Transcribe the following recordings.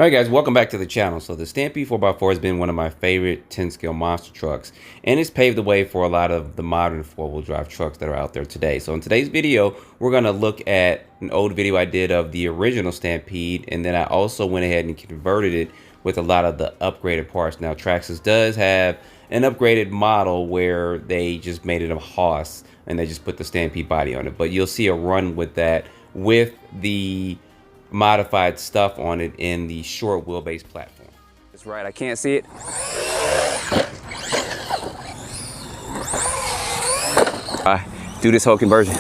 Alright guys, welcome back to the channel. So the Stampede 4x4 has been one of my favorite 10-scale monster trucks, and it's paved the way for a lot of the modern four-wheel drive trucks that are out there today. So in today's video, we're going to look at an old video I did of the original Stampede, and then I also went ahead and converted it with a lot of the upgraded parts. Now Traxxas does have an upgraded model where they just made it a hoss and they just put the Stampede body on it, but you'll see a run with that with the modified stuff on it in the short wheelbase platform. That's right, I can't see it. Do this whole conversion.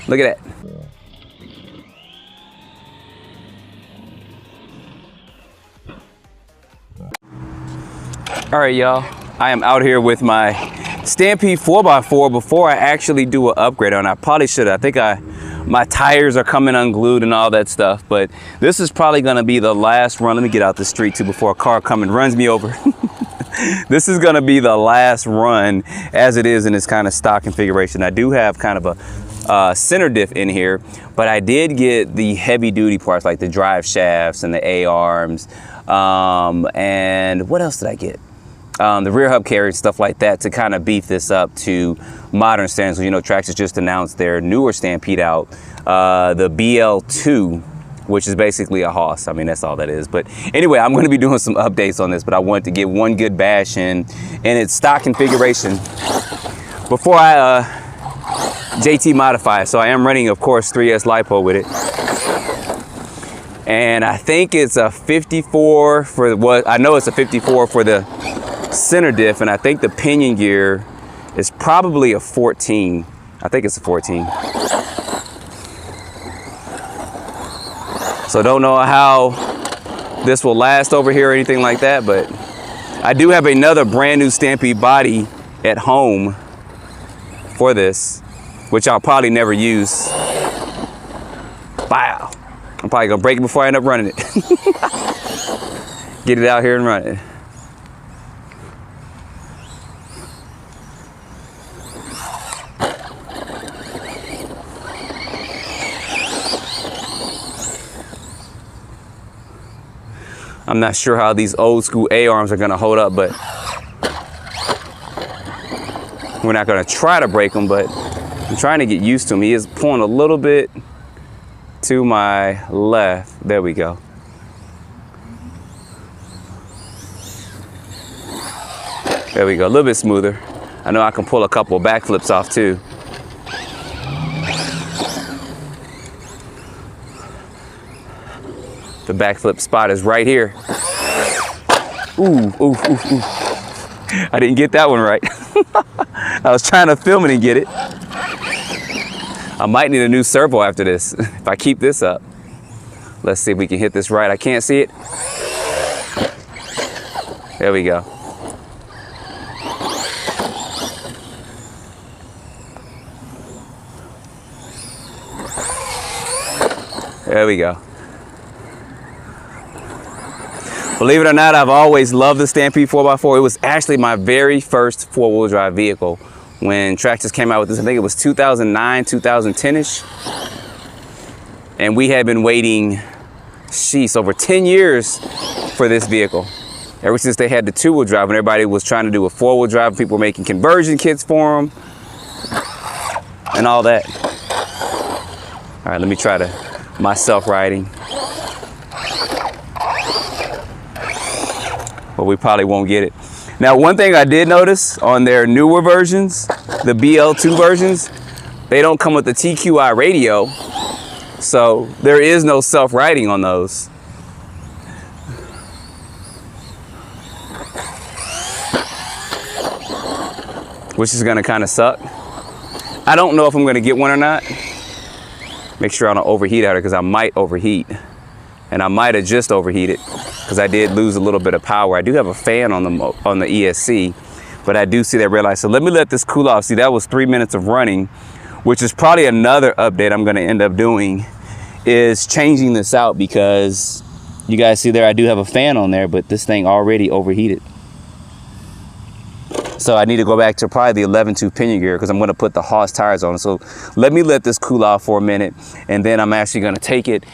Look at that. All right, y'all. I am out here with my Stampede 4x4 before I actually do an upgrade on it. I probably should. I think my tires are coming unglued and all that stuff, but this is probably gonna be the last run. Let me get out the street too before a car comes and runs me over. This is gonna be the last run as it is in this kind of stock configuration. I do have kind of a center diff in here, but I did get the heavy duty parts like the drive shafts and the A-arms. And what else did I get? The rear hub carriage, stuff like that, to kind of beef this up to modern standards. You know, Traxxas just announced their newer Stampede out, the BL2, which is basically a hoss. I mean, that's all that is. But anyway, I'm going to be doing some updates on this, but I wanted to get one good bash in its stock configuration before I Jaytee modify it. So I am running, of course, 3S LiPo with it. And I think it's a 54 for what I know it's a 54 for the center diff, and I think the pinion gear is probably a 14. I think it's a 14. So don't know how this will last over here or anything like that, but I do have another brand new Stampede body at home for this, which I'll probably never use. Wow. I'm probably gonna break it before I end up running it. Get it out here and run it. I'm not sure how these old school A-arms are gonna hold up, but we're not gonna try to break them, but I'm trying to get used to him. He is pulling a little bit to my left. There we go. There we go, a little bit smoother. I know I can pull a couple of backflips off too. The backflip spot is right here. Ooh, ooh, ooh, ooh. I didn't get that one right. I was trying to film it and get it. I might need a new servo after this if I keep this up. Let's see if we can hit this right. I can't see it. There we go. There we go. Believe it or not, I've always loved the Stampede 4x4. It was actually my very first four-wheel drive vehicle when Traxxas came out with this. I think it was 2009, 2010-ish. And we had been waiting, sheesh, over 10 years for this vehicle. Ever since they had the two-wheel drive, when everybody was trying to do a four-wheel drive, people were making conversion kits for them and all that. All right, let me try my self-riding. But we probably won't get it. Now, one thing I did notice on their newer versions, the BL2 versions, they don't come with the TQI radio, so there is no self-riding on those. Which is gonna kind of suck. I don't know if I'm gonna get one or not. Make sure I don't overheat at it, because I might overheat. And I might have just overheated because I did lose a little bit of power. I do have a fan on the ESC, but I do see that red light. So let me let this cool off. See, that was 3 minutes of running, which is probably another update I'm gonna end up doing, is changing this out, because you guys see there, I do have a fan on there, but this thing already overheated. So I need to go back to probably the 11.2 pinion gear because I'm going to put the Haas tires on. So let me let this cool off for a minute, and then I'm actually going to take it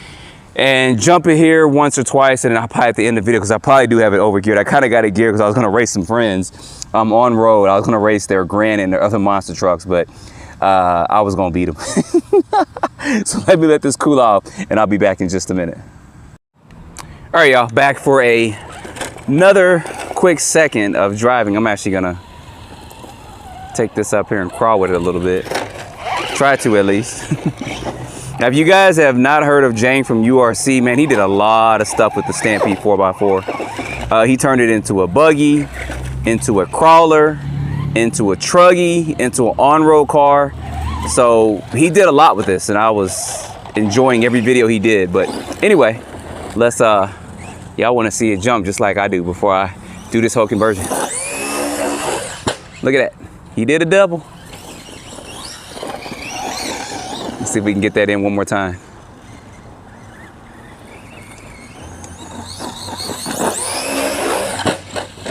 and jump it here once or twice, and then I'll probably at the end of the video, because I probably do have it over geared. I kind of got it geared because I was going to race some friends on road. I was going to race their Grand and their other monster trucks, but I was going to beat them. So let me let this cool off, and I'll be back in just a minute. All right, y'all, back for another quick second of driving. I'm actually going to take this up here and crawl with it a little bit. Try to, at least. Now, if you guys have not heard of Jane from URC, man, he did a lot of stuff with the Stampede 4x4. He turned it into a buggy, into a crawler, into a truggy, into an on-road car. So he did a lot with this, and I was enjoying every video he did. But anyway, let's, y'all want to see it jump just like I do before I do this whole conversion. Look at that. He did a double. Let's see if we can get that in one more time.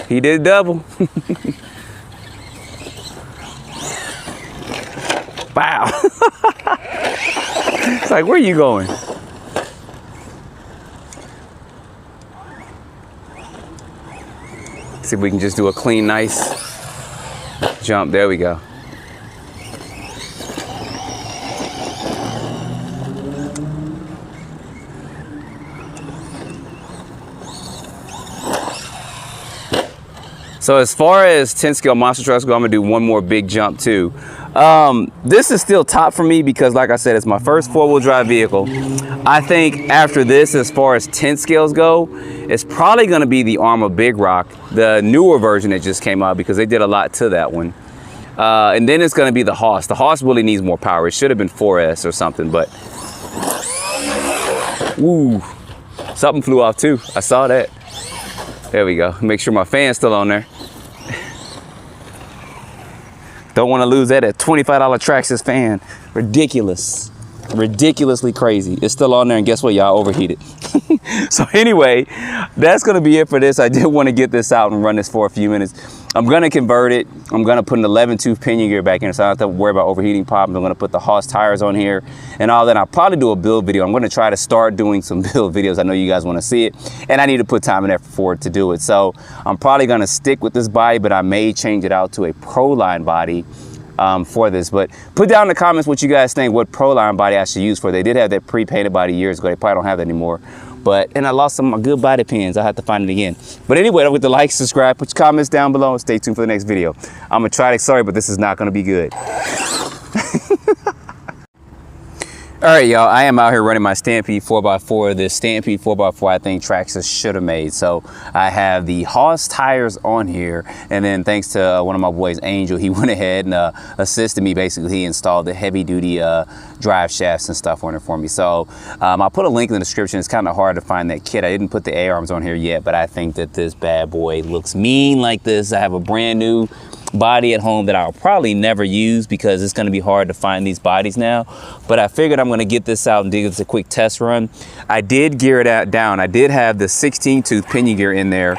He did a double. Wow. It's like, where are you going? See if we can just do a clean, nice jump. There we go. So as far as 10 scale monster trucks go, I'm gonna do one more big jump too. This is still top for me because, like I said, it's my first 4-wheel drive vehicle. I think after this, as far as 10 scales go, it's probably gonna be the Arrma Big Rock, the newer version that just came out, because they did a lot to that one. And then it's gonna be the Hoss. The Hoss really needs more power. It should have been 4S or something, but ooh, something flew off too. I saw that. There we go. Make sure my fan's still on there. Don't want to lose that at $25 Traxxas fan. Ridiculous. Ridiculously crazy. It's still on there, and guess what, y'all? Overheated. So anyway, that's going to be it for this. I did want to get this out and run this for a few minutes. I'm going to convert it. I'm going to put an 11-tooth pinion gear back in, so I don't have to worry about overheating problems. I'm going to put the Hoss tires on here and all that. I'll probably do a build video. I'm going to try to start doing some build videos. I know you guys want to see it, and I need to put time and effort for it to do it. So I'm probably going to stick with this body, but I may change it out to a Proline body for this. But put down in the comments what you guys think, what Proline body I should use for it. They did have that pre-painted body years ago. They probably don't have that anymore. And I lost some of my good body pins. I have to find it again. But anyway, don't forget to like, subscribe, put your comments down below, and stay tuned for the next video. I'm gonna try to, sorry, but this is not gonna be good. All right, y'all, I am out here running my Stampede 4x4. This Stampede 4x4 I think Traxxas should have made. So I have the Hoss tires on here, and then thanks to one of my boys, Angel, he went ahead and assisted me. Basically, he installed the heavy duty drive shafts and stuff on it for me. So I'll put a link in the description. It's kind of hard to find that kit. I didn't put the A-arms on here yet, but I think that this bad boy looks mean like this. I have a brand new body at home that I'll probably never use because it's going to be hard to find these bodies now, but I figured I'm going to get this out and do this a quick test run. I did gear it out down. I did have the 16-tooth pinion gear in there,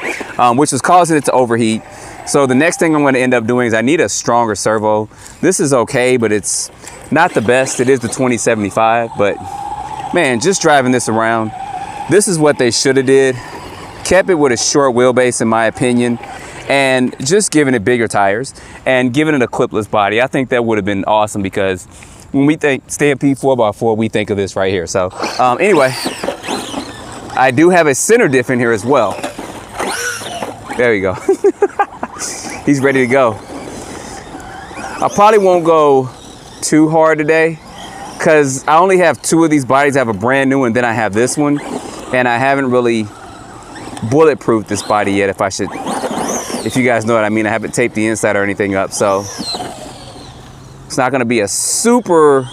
which was causing it to overheat. So the next thing I'm going to end up doing is I need a stronger servo. This is okay, but it's not the best. It is the 2075, but man, just driving this around, this is what they should have did. Kept it with a short wheelbase, in my opinion, and just giving it bigger tires and giving it a clipless body. I think that would have been awesome, because when we think Stampede 4x4, we think of this right here. So anyway, I do have a center diff in here as well. There we go. He's ready to go. I probably won't go too hard today because I only have 2 of these bodies. I have a brand new one, and then I have this one, and I haven't really bulletproofed this body yet, if you guys know what I mean. I haven't taped the inside or anything up, so it's not gonna be a super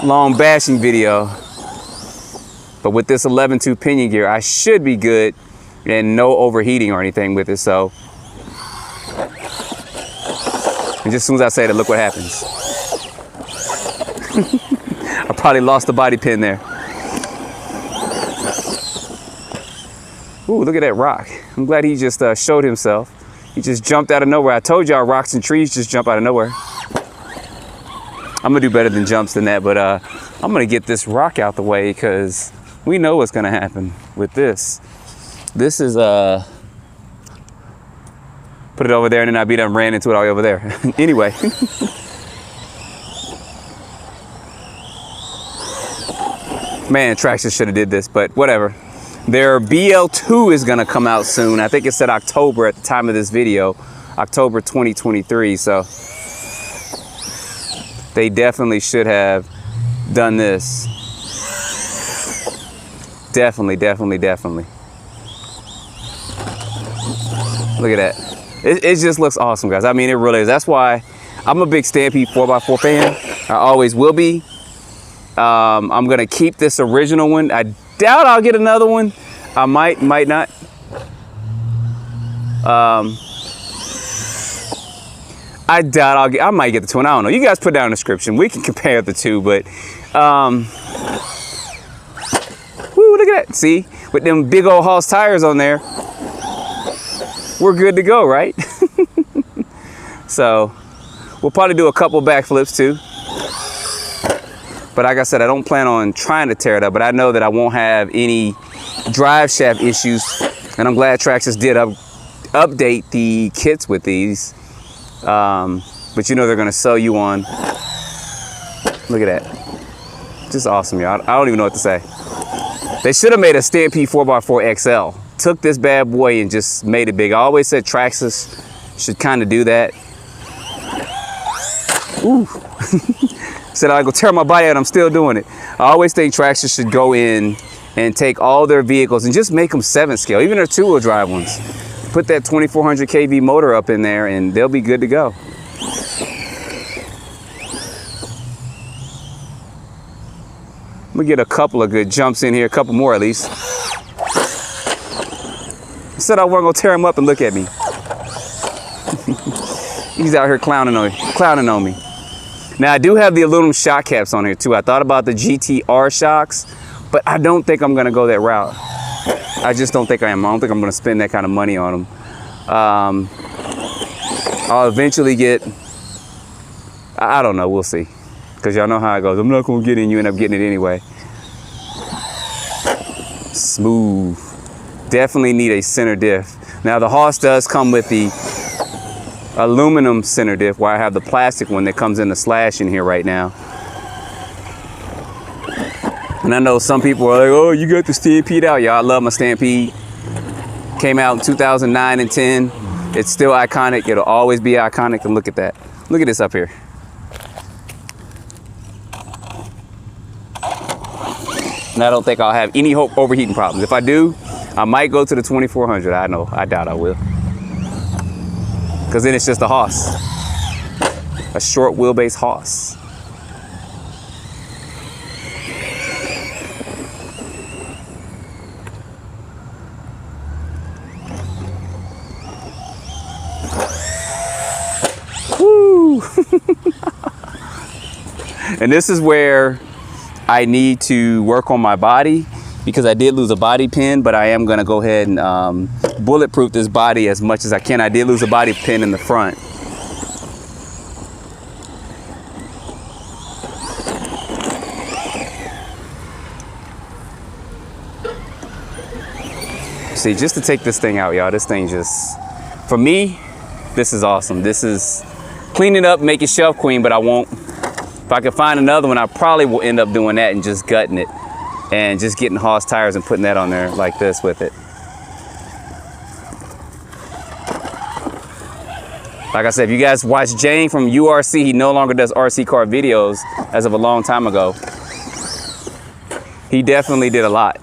long bashing video. But with this 11-tooth pinion gear, I should be good and no overheating or anything with it. So, and just as soon as I say that, look what happens. I probably lost the body pin there. Ooh, look at that rock. I'm glad he just showed himself. He just jumped out of nowhere. I told y'all rocks and trees just jump out of nowhere. I'm gonna do better than jumps than that, but I'm gonna get this rock out the way because we know what's gonna happen with this. This is put it over there and then I beat up ran into it all the way over there. Anyway. Man, Traxxas should have did this, but whatever. Their BL2 is gonna come out soon. I think it said October at the time of this video, October 2023. So they definitely should have done this. Definitely. Look at that. It just looks awesome, guys. I mean, it really is. That's why I'm a big Stampede 4x4 fan. I always will be. I'm gonna keep this original one. I doubt I'll get another one. I might not. I doubt I might get the two. I don't know. You guys put down in the description. We can compare the two, but woo, look at that. See, with them big old Haas tires on there, we're good to go, right? So we'll probably do a couple backflips too. But like I said, I don't plan on trying to tear it up, but I know that I won't have any drive shaft issues. And I'm glad Traxxas did update the kits with these. But you know they're gonna sell you on. Look at that. Just awesome, y'all. I don't even know what to say. They should have made a Stampede 4x4 XL. Took this bad boy and just made it big. I always said Traxxas should kind of do that. Ooh. Said I go tear my body out, I'm still doing it. I always think Traxxas should go in and take all their vehicles and just make them 7 scale, even their 2-wheel drive ones. Put that 2400 kV motor up in there and they'll be good to go. Let me get a couple of good jumps in here, a couple more at least. I said I wasn't gonna tear him up and look at me. He's out here clowning on me. Now I do have the aluminum shock caps on here too. I thought about the GTR shocks, but I don't think I'm gonna go that route. I just don't think I am. I don't think I'm gonna spend that kind of money on them. I'll eventually get, I don't know, we'll see. Cause y'all know how it goes. I'm not gonna get in, you end up getting it anyway. Smooth. Definitely need a center diff. Now the Haas does come with the aluminum center diff, where I have the plastic one that comes in the slash in here right now. And I know some people are like, oh, you got the Stampede out. Yeah, I love my Stampede. Came out in 2009 and 10. It's still iconic. It'll always be iconic. And look at that. Look at this up here. And I don't think I'll have any overheating problems. If I do, I might go to the 2400. I know, I doubt I will. Because then it's just a Haas. A short wheelbase Haas. Woo! And this is where I need to work on my body, because I did lose a body pin, but I am gonna go ahead and bulletproof this body as much as I can. I did lose a body pin in the front. See, just to take this thing out, y'all, this thing just, for me, this is awesome. This is clean it up, make it shelf queen, but I won't. If I can find another one, I probably will end up doing that and just gutting it and just getting Haas tires and putting that on there like this with it. Like I said, if you guys watch Jane from URC, he no longer does RC car videos as of a long time ago. He definitely did a lot.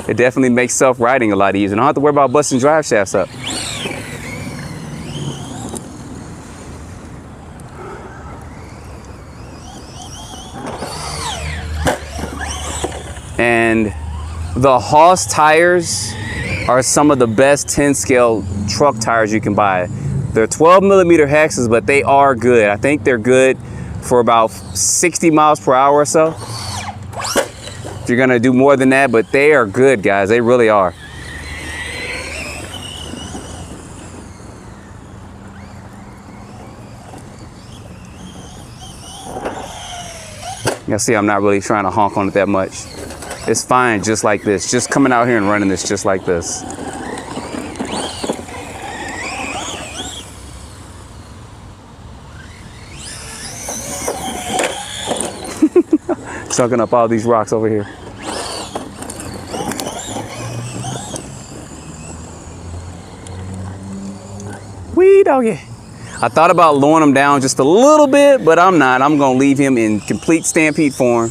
It definitely makes self-riding a lot easier. I don't have to worry about busting drive shafts up. And the Haas tires are some of the best 10 scale truck tires you can buy. They're 12 millimeter hexes, but they are good. I think they're good for about 60 miles per hour or so. If you're gonna do more than that, but they are good, guys. They really are. Y'all see I'm not really trying to honk on it that much. It's fine just like this. Just coming out here and running this just like this. Sucking up all these rocks over here. Wee doggy. I thought about lowering him down just a little bit, but I'm not. I'm gonna leave him in complete Stampede form.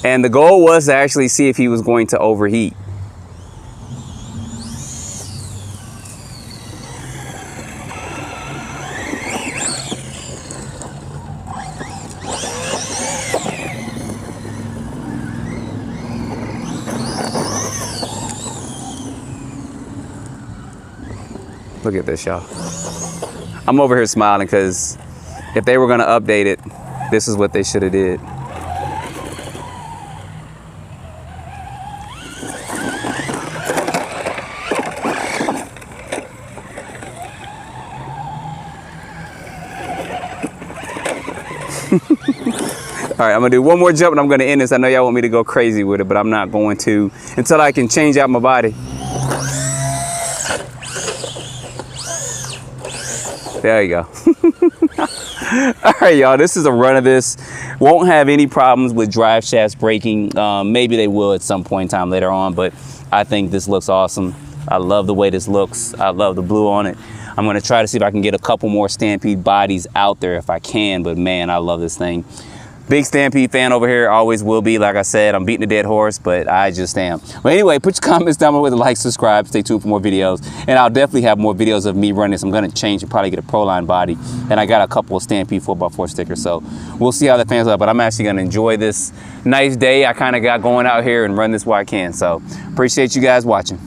And the goal was to actually see if he was going to overheat. Look at this, y'all. I'm over here smiling because if they were gonna update it, this is what they should have did. All right, I'm gonna do one more jump and I'm gonna end this. I know y'all want me to go crazy with it, but I'm not going to until I can change out my body. There you go. All right, y'all, this is a run of this. Won't have any problems with drive shafts breaking. Maybe they will at some point in time later on, but I think this looks awesome. I love the way this looks. I love the blue on it. I'm gonna try to see if I can get a couple more Stampede bodies out there if I can, but man, I love this thing. Big Stampede fan over here, always will be. Like I said, I'm beating a dead horse, but I just am. But anyway, put your comments down below with a like, subscribe, stay tuned for more videos. And I'll definitely have more videos of me running this. I'm gonna change and probably get a Proline body. And I got a couple of Stampede 4x4 stickers, so we'll see how the fans are. But I'm actually gonna enjoy this nice day I kinda got going out here and run this while I can. So appreciate you guys watching.